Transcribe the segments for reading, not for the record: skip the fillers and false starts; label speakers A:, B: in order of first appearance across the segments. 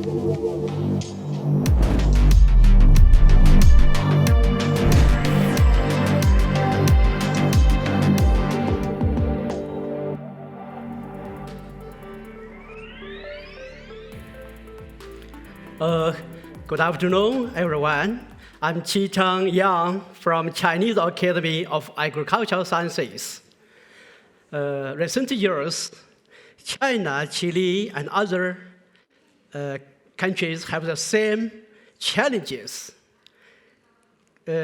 A: Good afternoon, everyone. I'm Qichang Yang from Chinese Academy of Agricultural Sciences. Recent years, China, Chile, and other countries have the same challenges.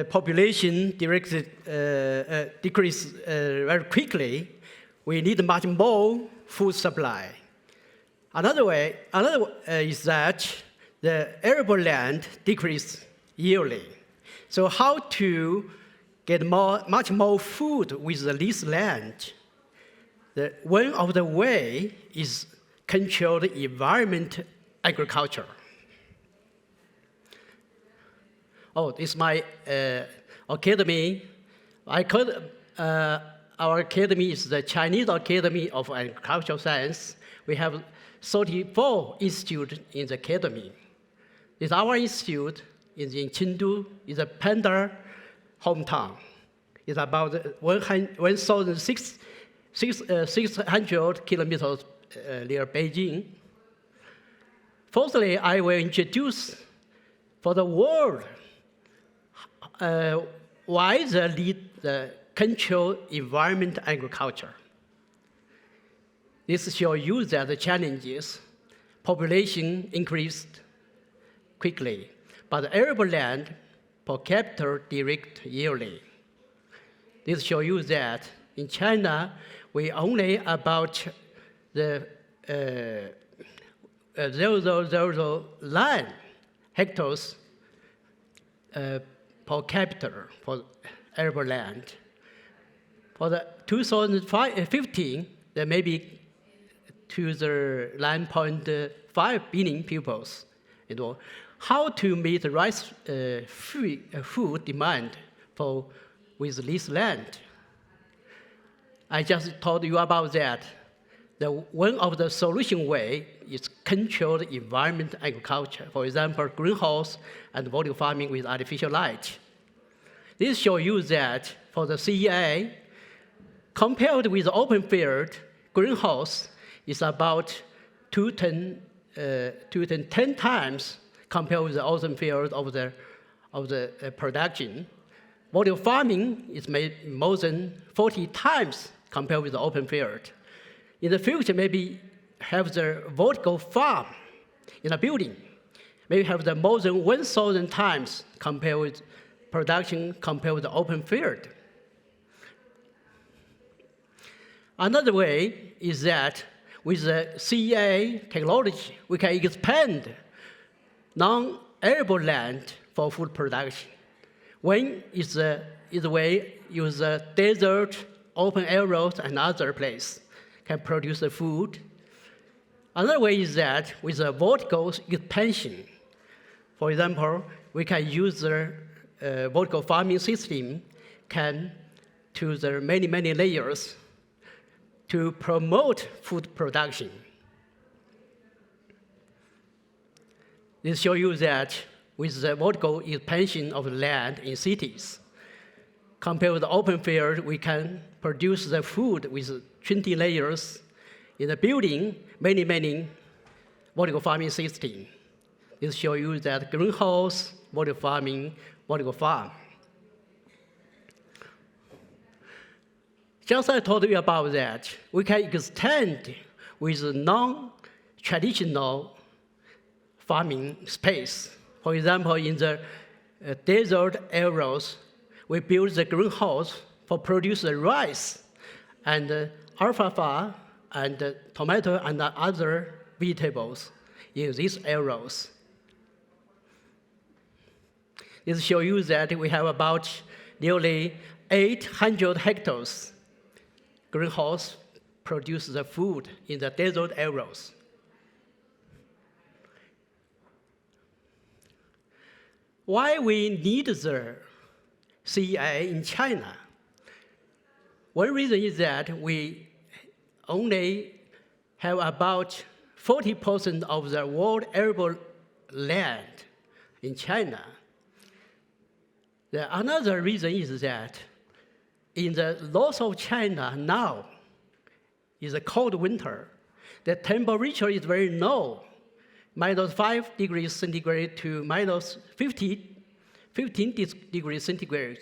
A: Population decrease very quickly. We need much more food supply. Another way is that the arable land decreases yearly. So how to get much more food with the least land? One of the way is controlled environment agriculture. Oh, this is my academy. Our academy is the Chinese Academy of Agricultural Science. We have 34 institutes in the academy. It's our institute is in Chengdu, is a panda hometown. It's about 1,600 kilometers near Beijing. Fourthly, I will introduce for the world why they lead the control environment agriculture. This shows you that the challenges, population increased quickly, but the arable land per capita decreased yearly. This shows you that in China, we only about the 0.009 hectares per capita for arable land. For the 2015, there may be to the 9.5 billion peoples. How to meet the right food demand with this land? I just told you about that. One of the solution way is controlled environment agriculture. For example, greenhouse and vertical farming with artificial light. This shows you that for the CEA, compared with the open field, greenhouse is about 10 times compared with the open field of the production. Vertical farming is made more than 40 times compared with the open field. In the future, maybe have the vertical farm in a building. Maybe have the more than 1,000 times compared with production compared with the open field. Another way is that with the CEA technology, we can expand non-arable land for food production. One is the way use the desert, open areas, and other places can produce the food. Another way is that with the vertical expansion. For example, we can use the vertical farming system to the many layers to promote food production. This shows you that with the vertical expansion of land in cities, compared with the open field, we can produce the food with 20 layers. In the building, many vertical farming systems. This shows you that greenhouse, vertical farming, vertical farm. Just I told you about that, we can extend with non-traditional farming space. For example, in the desert areas, we build the greenhouse for produce the rice and alfalfa and tomato and other vegetables in these areas. This shows you that we have about nearly 800 hectares greenhouse produce the food in the desert areas. Why we need the CEA in China? One reason is that we only have about 40% of the world arable land in China. Another reason is that in the north of China now is a cold winter. The temperature is very low, -5 degrees centigrade to -15 degrees centigrade.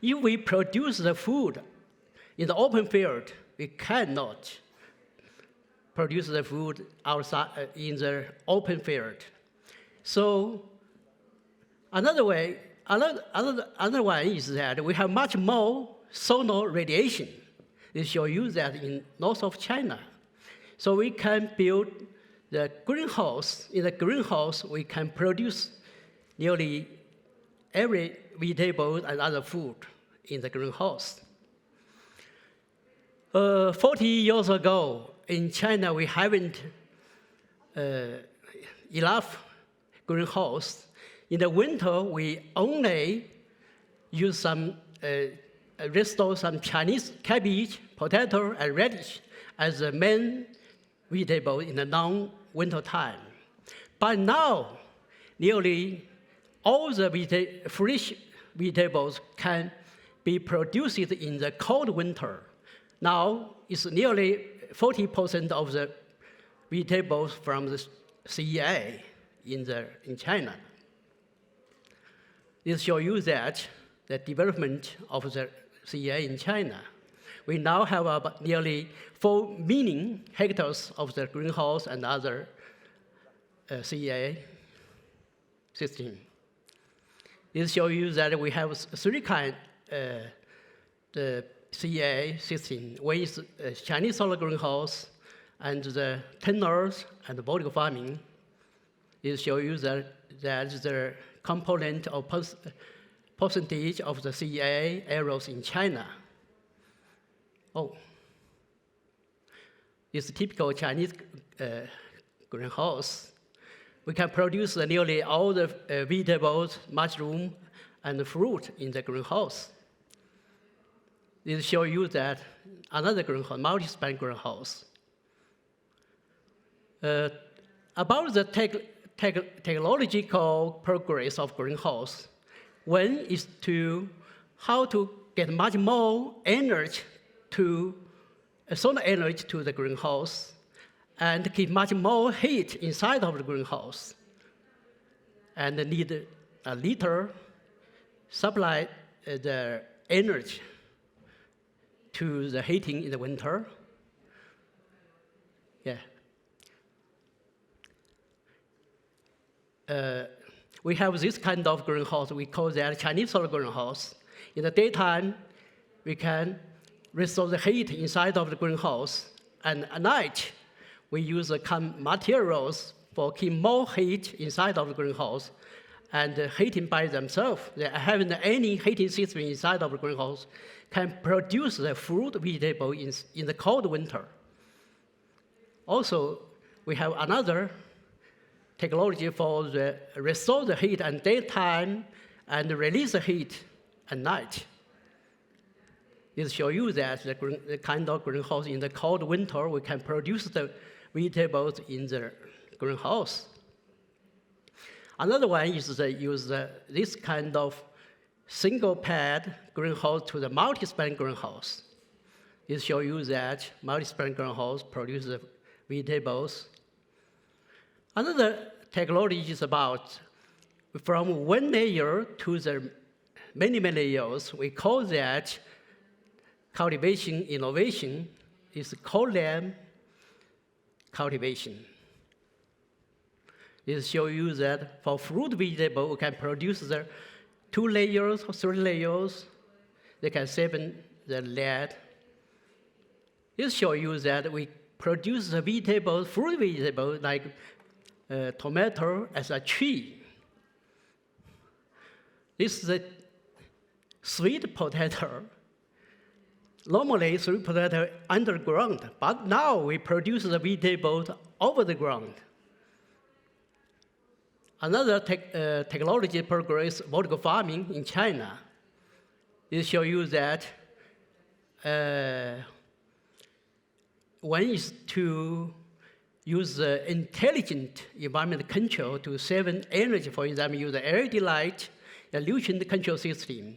A: If we produce the food in the open field, we cannot produce the food outside in the open field. So another one is that we have much more solar radiation. It shows you that in north of China. So we can build the greenhouse. In the greenhouse, we can produce nearly every vegetable and other food in the greenhouse. 40 years ago, in China, we haven't enough greenhouse. In the winter, we only use some, restore some Chinese cabbage, potato, and radish as the main vegetable in the non-winter time. But now, nearly all the fresh vegetables can be produced in the cold winter. Now, it's nearly 40% of the vegetables from the CEA in China. This shows you that the development of the CEA in China. We now have about nearly 4 million hectares of the greenhouse and other CEA system. This shows you that we have 3 kinds the CEA system. One is Chinese solar greenhouse, and the tunnels and the vertical farming. It shows you that the component of percentage of the CEA areas in China. Oh, it's a typical Chinese greenhouse. We can produce nearly all the vegetables, mushroom, and fruit in the greenhouse. This shows you that another greenhouse, multi-span greenhouse. About the technological progress of greenhouse, one is to how to get much more energy to solar energy to the greenhouse, and keep much more heat inside of the greenhouse, and need a liter supply the energy to the heating in the winter. Yeah. We have this kind of greenhouse. We call that Chinese solar greenhouse. In the daytime, we can restore the heat inside of the greenhouse, and at night, we use some materials for keep more heat inside of the greenhouse, and heating by themselves. They having any heating system inside of the greenhouse can produce the fruit vegetable in the cold winter. Also, we have another technology for the restore the heat at daytime and release the heat at night. This shows you that the kind of greenhouse in the cold winter, we can produce the vegetables in the greenhouse. Another one is to use this kind of single pad greenhouse to the multi-span greenhouse. This shows you that multi-span greenhouse produces vegetables. Another technology is about from one layer to the many layers. We call that cultivation innovation. Is column cultivation. This shows you that for fruit vegetable, we can produce the 2 layers or 3 layers. They can save the lead. This shows you that we produce the vegetable, fruit vegetable like tomato as a tree. This is a sweet potato. Normally, sweet potato underground, but now we produce the vegetables over the ground. Another technology progress, vertical farming in China. It shows you that one is to use intelligent environment control to save energy. For example, use the LED light, illusion control system.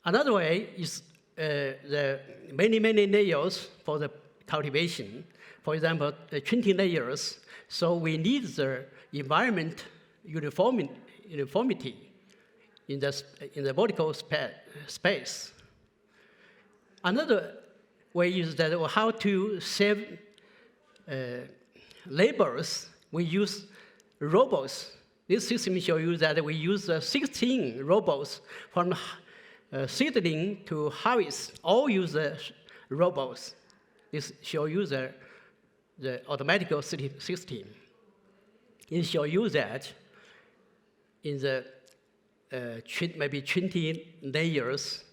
A: Another way is the many layers for the cultivation. For example, 20 layers. So we need the environment uniformity in the vertical space. Another way is that how to save labors. We use robots. This system shows you that we use 16 robots from seedling to harvest. All use robots. This shows you the automatic system. It shows you that in the maybe 20 layers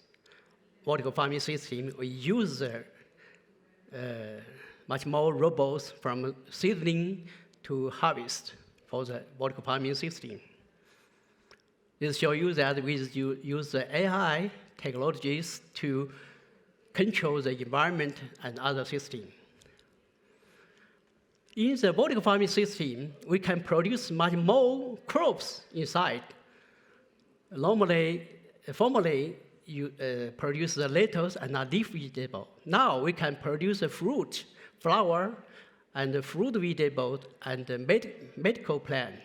A: vertical farming system, we use much more robots from seedling to harvest for the vertical farming system. This shows you that we use the AI technologies to control the environment and other systems. In the vertical farming system, we can produce much more crops inside. Formerly, you produce the lettuce and a leaf vegetable. Now we can produce a fruit, flower, and the fruit vegetable and the medical plant.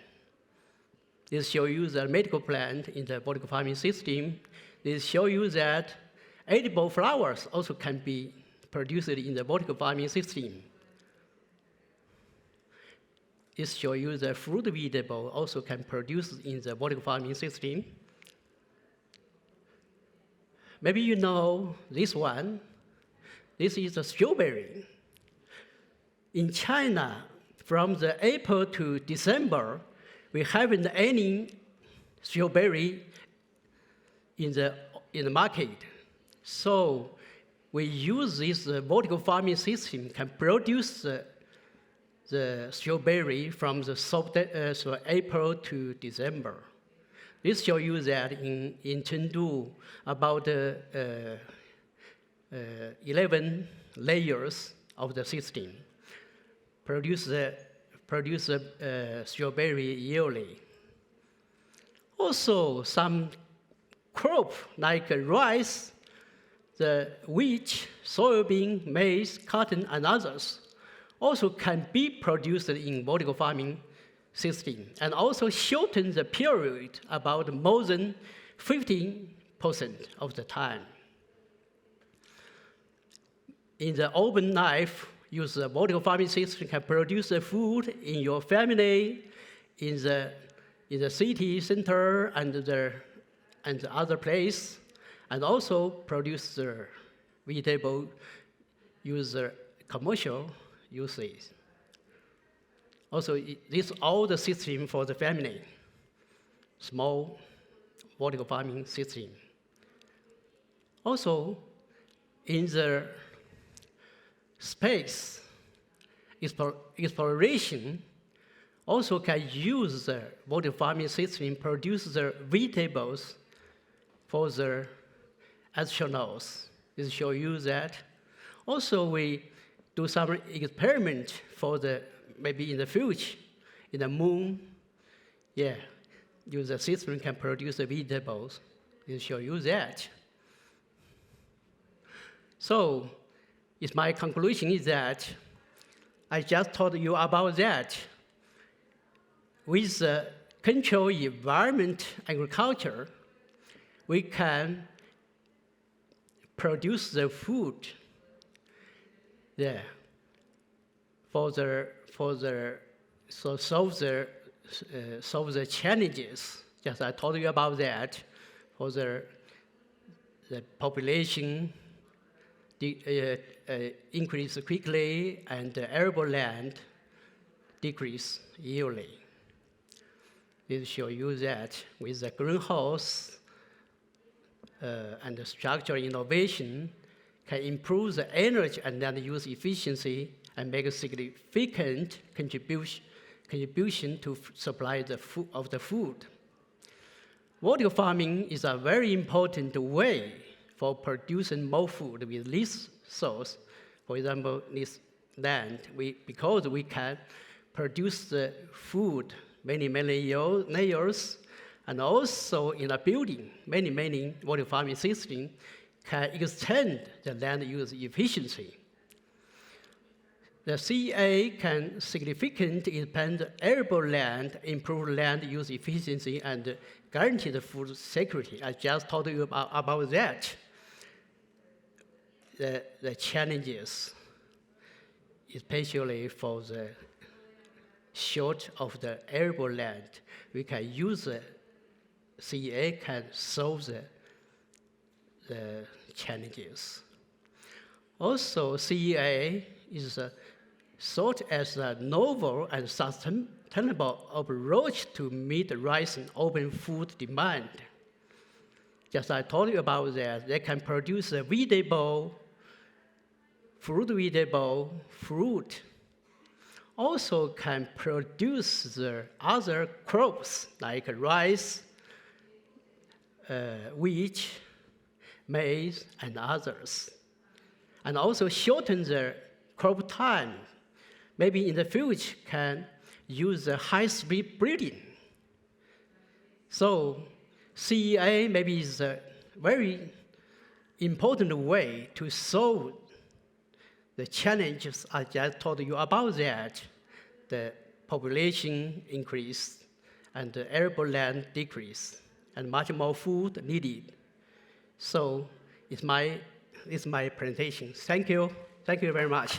A: This shows you the medical plant in the vertical farming system. This shows you that edible flowers also can be produced in the vertical farming system. It shows you the fruit vegetable also can produce in the vertical farming system. Maybe you know this one. This is a strawberry. In China, from the April to December, we haven't any strawberry in the market. So we use this vertical farming system can produce the strawberry from the April to December. This shows you that in Chengdu, about 11 layers of the system produce strawberry yearly. Also, some crop like rice, the wheat, soybean, maize, cotton, and others also can be produced in vertical farming system and also shorten the period about more than 15% of the time. In the urban life, use the vertical farming system can produce the food in your family, in the city center and the other place, and also produce the vegetable use commercial uses. Also, this is all the system for the family, small vertical farming system. Also, in the space exploration, also can use the vertical farming system, produce the vegetables for the astronauts. This shows you that. Also, we do some experiment for maybe in the future, in the moon, use the system can produce the vegetables. It show you that. So, my conclusion is that I just told you about that. With control environment agriculture, we can produce the food solve the challenges. Just I told you about that. For the population increase quickly and the arable land decrease yearly. This shows you that with the greenhouse and the structural innovation can improve the energy and land use efficiency and make a significant contribution to supply the food. Vertical farming is a very important way for producing more food with less source. For example, land, because we can produce the food many years, and also in a building, many volume farming systems can extend the land use efficiency. The CEA can significantly expand arable land, improve land use efficiency, and guarantee the food security. I just told you about that. The challenges, especially for the short of the arable land, we can use the CEA can solve the challenges. Also, CEA is thought as a novel and sustainable approach to meet the rising urban food demand. Just I told you about that, they can produce a vegetable, fruit, also can produce the other crops like rice, wheat, maize, and others. And also shorten the crop time. Maybe in the future can use the high-speed breeding. So CEA maybe is a very important way to solve the challenges I just told you about that, the population increase and the arable land decrease, and much more food needed. So it's my presentation. Thank you. Thank you very much.